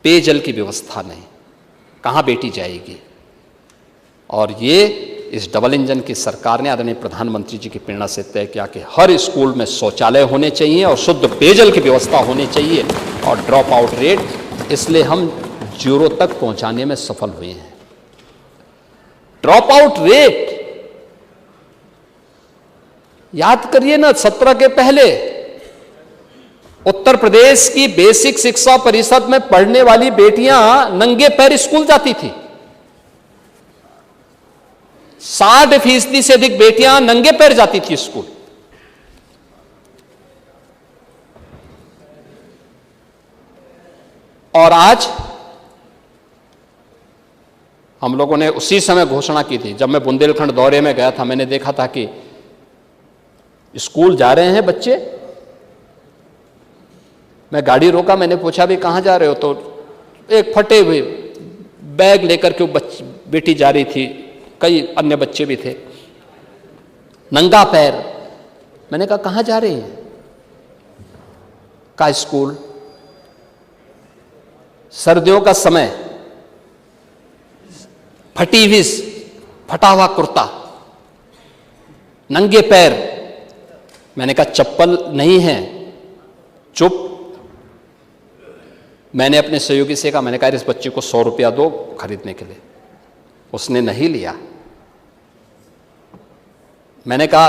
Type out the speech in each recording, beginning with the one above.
पेयजल की व्यवस्था नहीं, कहाँ बेटी जाएगी। और ये इस डबल इंजन की सरकार ने आदरणीय प्रधानमंत्री जी की प्रेरणा से तय किया कि हर स्कूल में शौचालय होने चाहिए और शुद्ध पेयजल की व्यवस्था होनी चाहिए, और ड्रॉप आउट रेट इसलिए हम 0 तक पहुंचाने में सफल हुए हैं। ड्रॉप आउट रेट याद करिए ना, 17 के पहले उत्तर प्रदेश की बेसिक शिक्षा परिषद में पढ़ने वाली बेटियां नंगे पैर स्कूल जाती थी। 60% से अधिक बेटियां नंगे पैर जाती थी स्कूल। और आज हम लोगों ने उसी समय घोषणा की थी, जब मैं बुंदेलखंड दौरे में गया था, मैंने देखा था कि स्कूल जा रहे हैं बच्चे। मैं गाड़ी रोका, मैंने पूछा भी कहां जा रहे हो, तो एक फटे हुए बैग लेकर के बेटी जा रही थी, कई अन्य बच्चे भी थे, नंगा पैर। मैंने कहा कहां जा रही हैं? का स्कूल। सर्दियों का समय, फटी हुई फटा हुआ कुर्ता, नंगे पैर। मैंने कहा चप्पल नहीं है, चुप। मैंने अपने सहयोगी से कहा, मैंने कहा इस बच्चे को 100 रुपया दो खरीदने के लिए। उसने नहीं लिया। मैंने कहा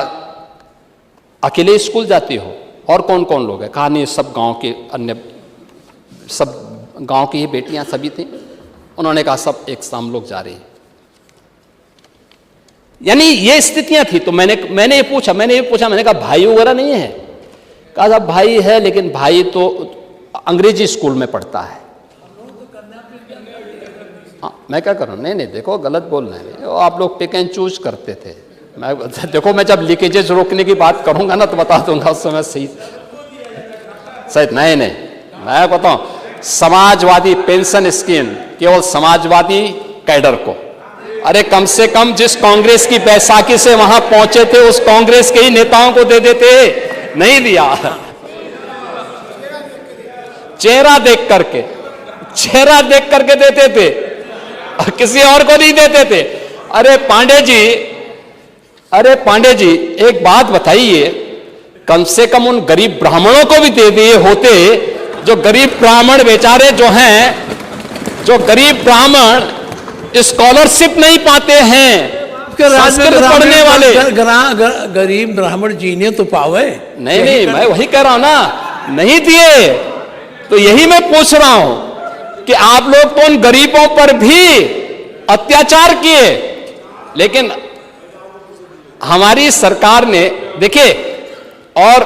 अकेले स्कूल जाती हो, और कौन कौन लोग हैं? कहा नहीं, सब गांव के अन्य, सब गांव की ही बेटियां सभी थी। उन्होंने कहा सब एक शाम लोग जा रही हैं। यानी ये स्थितियां थी। तो मैंने ये पूछा, मैंने कहा भाई वगैरह नहीं है? कहा साहब भाई है, लेकिन भाई तो अंग्रेजी स्कूल में पढ़ता है। हाँ, मैं क्या करूं? नहीं देखो, गलत बोल रहे हैं आप लोग, पिक एंड चूज करते थे। मैं जब लीकेजेस रोकने की बात करूंगा ना तो बता दूंगा उस समय सही। नहीं, मैं बताऊं, समाजवादी पेंशन स्कीम केवल समाजवादी कैडर को। अरे कम से कम जिस कांग्रेस की बैसाखी से वहां पहुंचे थे उस कांग्रेस के ही नेताओं को दे देते, नहीं दिया। चेहरा देख करके देते थे, किसी और को नहीं देते थे। अरे पांडे जी एक बात बताइए, कम से कम उन गरीब ब्राह्मणों को भी दे दिए होते, जो गरीब ब्राह्मण बेचारे जो गरीब ब्राह्मण स्कॉलरशिप नहीं पाते हैं, संस्कृत पढ़ने वाले। गरीब ब्राह्मण जीने तो पावे। नहीं, मैं वही कह रहा हूं ना, नहीं दिए। तो यही मैं पूछ रहा हूं कि आप लोग तो उन गरीबों पर भी अत्याचार किए, लेकिन हमारी सरकार ने देखिए। और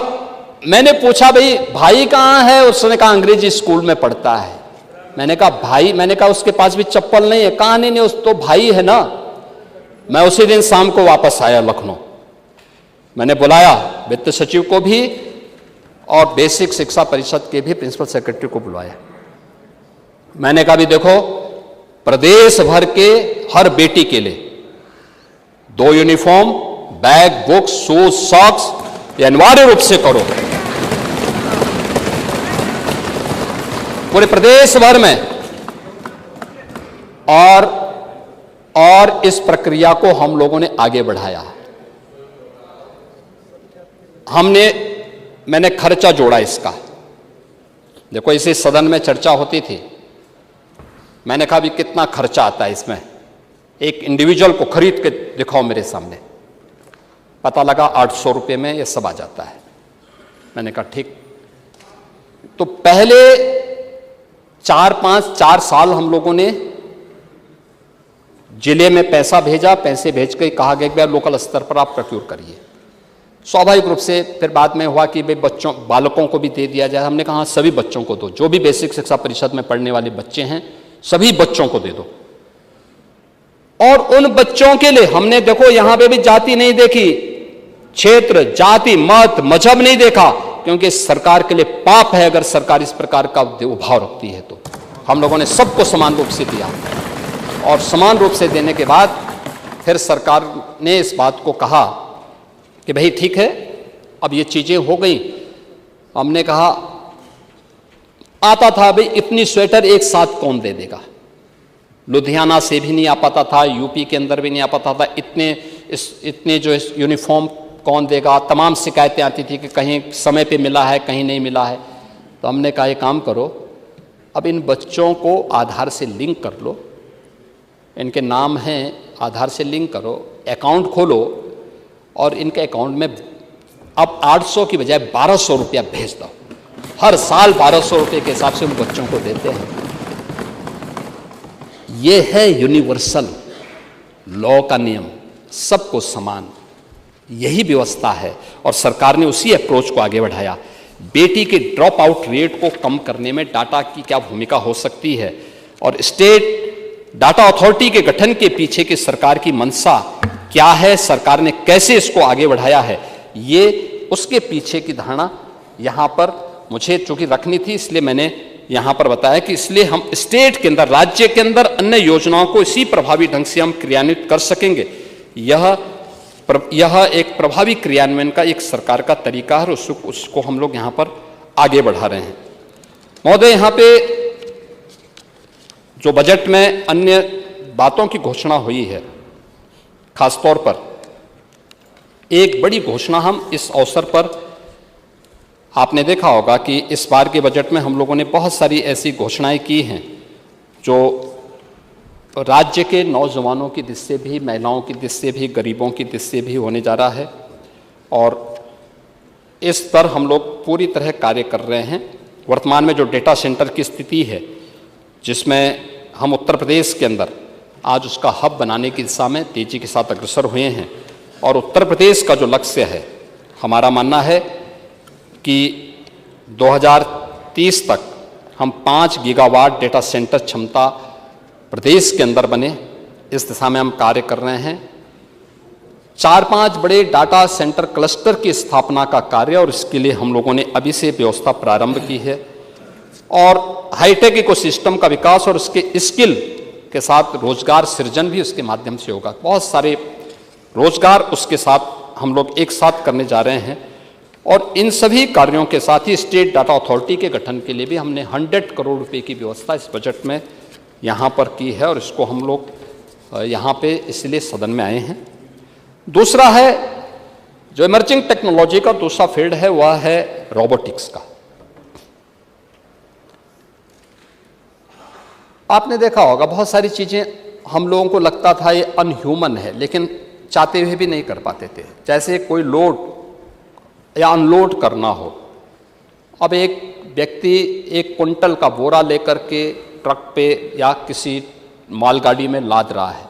मैंने पूछा भाई कहां है? उसने कहा अंग्रेजी स्कूल में पढ़ता है। मैंने कहा उसके पास भी चप्पल नहीं है। कहा नहीं, उस तो भाई है ना। मैं उसी दिन शाम को वापस आया लखनऊ। मैंने बुलाया वित्त सचिव को भी और बेसिक शिक्षा परिषद के भी प्रिंसिपल सेक्रेटरी को बुलाया। मैंने कहा भी देखो, प्रदेश भर के हर बेटी के लिए 2 uniform, bag, books, shoes, socks ये अनिवार्य रूप से करो पूरे प्रदेश भर में। और इस प्रक्रिया को हम लोगों ने आगे बढ़ाया। मैंने खर्चा जोड़ा इसका। देखो, इसी सदन में चर्चा होती थी। मैंने कहा भी कितना खर्चा आता है इसमें, एक इंडिविजुअल को खरीद के दिखाओ मेरे सामने। पता लगा 800 रुपये में ये सब आ जाता है। मैंने कहा ठीक। तो पहले 4 साल हम लोगों ने जिले में पैसा भेजा, पैसे भेज के कहा गया कि लोकल स्तर पर आप प्रोक्योर करिए। स्वाभाविक रूप से फिर बाद में हुआ कि भाई बालकों को भी दे दिया जाए। हमने कहा सभी बच्चों को दो, जो भी बेसिक शिक्षा परिषद में पढ़ने वाले बच्चे हैं सभी बच्चों को दे दो। और उन बच्चों के लिए हमने देखो यहां पे भी जाति नहीं देखी, क्षेत्र, जाति, मत, मजहब नहीं देखा, क्योंकि सरकार के लिए पाप है अगर सरकार इस प्रकार का भाव रखती है। तो हम लोगों ने सबको समान रूप से दिया, और समान रूप से देने के बाद फिर सरकार ने इस बात को कहा कि भाई ठीक है, अब ये चीजें हो गई। हमने कहा आता था भाई इतनी स्वेटर एक साथ कौन दे देगा। लुधियाना से भी नहीं आ पाता था, यूपी के अंदर भी नहीं आ पाता था, इतने जो यूनिफॉर्म कौन देगा। तमाम शिकायतें आती थी कि कहीं समय पे मिला है, कहीं नहीं मिला है। तो हमने कहा एक काम करो, अब इन बच्चों को आधार से लिंक कर लो, इनके नाम हैं, आधार से लिंक करो, अकाउंट खोलो और इनके अकाउंट में अब 800 की बजाय 1200 रुपया भेज दो। हर साल 1200 रुपये के हिसाब से उन बच्चों को देते हैं। ये है यूनिवर्सल लॉ का नियम, सबको समान, यही व्यवस्था है। और सरकार ने उसी अप्रोच को आगे बढ़ाया। बेटी के ड्रॉप आउट रेट को कम करने में डाटा की क्या भूमिका हो सकती है और स्टेट डाटा अथॉरिटी के गठन के पीछे की सरकार की मंशा क्या है, सरकार ने कैसे इसको आगे बढ़ाया है, ये उसके पीछे की धारणा यहाँ पर मुझे चूंकि रखनी थी, इसलिए मैंने यहाँ पर बताया कि इसलिए हम स्टेट के अंदर, राज्य के अंदर अन्य योजनाओं को इसी प्रभावी ढंग से हम क्रियान्वित कर सकेंगे। यह एक प्रभावी क्रियान्वयन का एक सरकार का तरीका है और उसको हम लोग यहाँ पर आगे बढ़ा रहे हैं। महोदय, यहाँ पे जो बजट में अन्य बातों की घोषणा हुई है, खासतौर पर एक बड़ी घोषणा हम इस अवसर पर, आपने देखा होगा कि इस बार के बजट में हम लोगों ने बहुत सारी ऐसी घोषणाएं की हैं जो राज्य के नौजवानों की दृष्टि से भी, महिलाओं की दृष्टि से भी, गरीबों की दृष्टि से भी होने जा रहा है और इस पर हम लोग पूरी तरह कार्य कर रहे हैं। वर्तमान में जो डेटा सेंटर की स्थिति है, जिसमें हम उत्तर प्रदेश के अंदर आज उसका हब बनाने की दिशा में तेजी के साथ अग्रसर हुए हैं और उत्तर प्रदेश का जो लक्ष्य है, हमारा मानना है कि 2030 तक हम 5 गीगावाट डेटा सेंटर क्षमता प्रदेश के अंदर बने, इस दिशा में हम कार्य कर रहे हैं। 4-5 बड़े डाटा सेंटर क्लस्टर की स्थापना का कार्य और इसके लिए हम लोगों ने अभी से व्यवस्था प्रारंभ की है और हाईटेक इकोसिस्टम का विकास और उसके स्किल के साथ रोजगार सृजन भी उसके माध्यम से होगा। बहुत सारे रोजगार उसके साथ हम लोग एक साथ करने जा रहे हैं और इन सभी कार्यों के साथ ही स्टेट डाटा अथॉरिटी के गठन के लिए भी हमने 100 करोड़ रुपए की व्यवस्था इस बजट में यहाँ पर की है और इसको हम लोग यहाँ पे इसलिए सदन में आए हैं। दूसरा है जो इमर्जिंग टेक्नोलॉजी का दूसरा फील्ड है, वह है रोबोटिक्स का। आपने देखा होगा बहुत सारी चीज़ें हम लोगों को लगता था ये अनह्यूमन है, लेकिन चाहते हुए भी नहीं कर पाते थे। जैसे कोई लोड या अनलोड करना हो, अब एक व्यक्ति 1 क्विंटल का बोरा लेकर के ट्रक पे या किसी मालगाड़ी में लाद रहा है।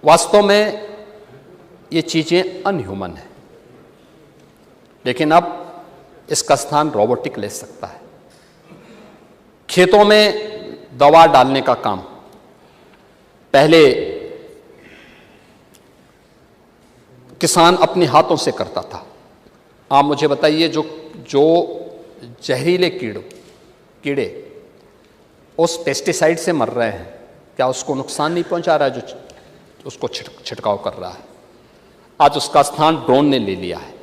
वास्तव में ये चीज़ें अनह्यूमन है, लेकिन अब इसका स्थान रोबोटिक ले सकता है। खेतों में दवा डालने का काम पहले किसान अपने हाथों से करता था। आप मुझे बताइए, जो जहरीले कीड़े उस पेस्टिसाइड से मर रहे हैं, क्या उसको नुकसान नहीं पहुंचा रहा है जो उसको छिड़काव कर रहा है? आज उसका स्थान ड्रोन ने ले लिया है।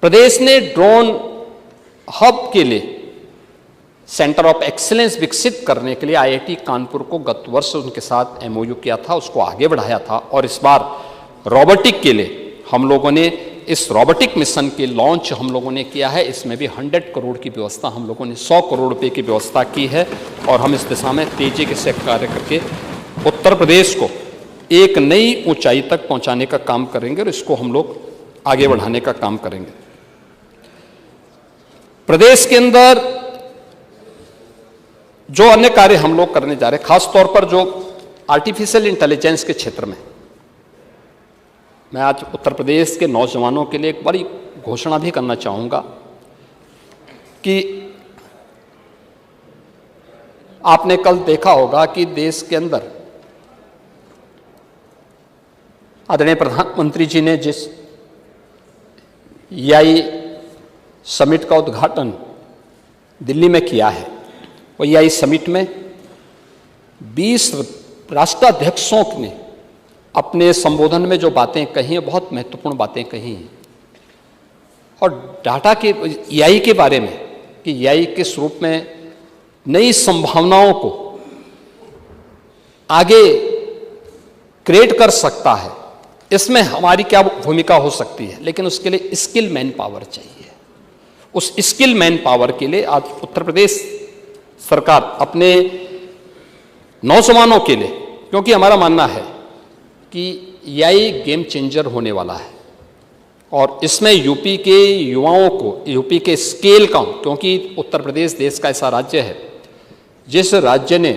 प्रदेश ने ड्रोन हब के लिए सेंटर ऑफ एक्सीलेंस विकसित करने के लिए आईआईटी कानपुर को गत वर्ष उनके साथ एमओयू किया था, उसको आगे बढ़ाया था और इस बार रोबोटिक के लिए हम लोगों ने इस रोबोटिक मिशन के लॉन्च हम लोगों ने किया है। इसमें भी 100 करोड़ की व्यवस्था हम लोगों ने 100 करोड़ रुपए की व्यवस्था की है और हम इस दिशा में तेजी से कार्य करके उत्तर प्रदेश को एक नई ऊंचाई तक पहुंचाने का काम करेंगे और इसको हम लोग आगे बढ़ाने का काम करेंगे। प्रदेश के अंदर जो अन्य कार्य हम लोग करने जा रहे हैं, खासतौर पर जो आर्टिफिशियल इंटेलिजेंस के क्षेत्र में, मैं आज उत्तर प्रदेश के नौजवानों के लिए एक बड़ी घोषणा भी करना चाहूँगा कि आपने कल देखा होगा कि देश के अंदर आदरणीय प्रधानमंत्री जी ने जिस एआई समिट का उद्घाटन दिल्ली में किया है, वो एआई समिट में 20 राष्ट्राध्यक्षों ने अपने संबोधन में जो बातें कही हैं, बहुत महत्वपूर्ण बातें कही हैं और डाटा के एआई के बारे में कि एआई किस रूप में नई संभावनाओं को आगे क्रिएट कर सकता है, इसमें हमारी क्या भूमिका हो सकती है। लेकिन उसके लिए स्किल मैन पावर चाहिए। उस स्किल मैन पावर के लिए आज उत्तर प्रदेश सरकार अपने नौजवानों के लिए, क्योंकि हमारा मानना है कि एआई गेम चेंजर होने वाला है और इसमें यूपी के युवाओं को, यूपी के स्केल का, क्योंकि उत्तर प्रदेश देश का ऐसा राज्य है जिस राज्य ने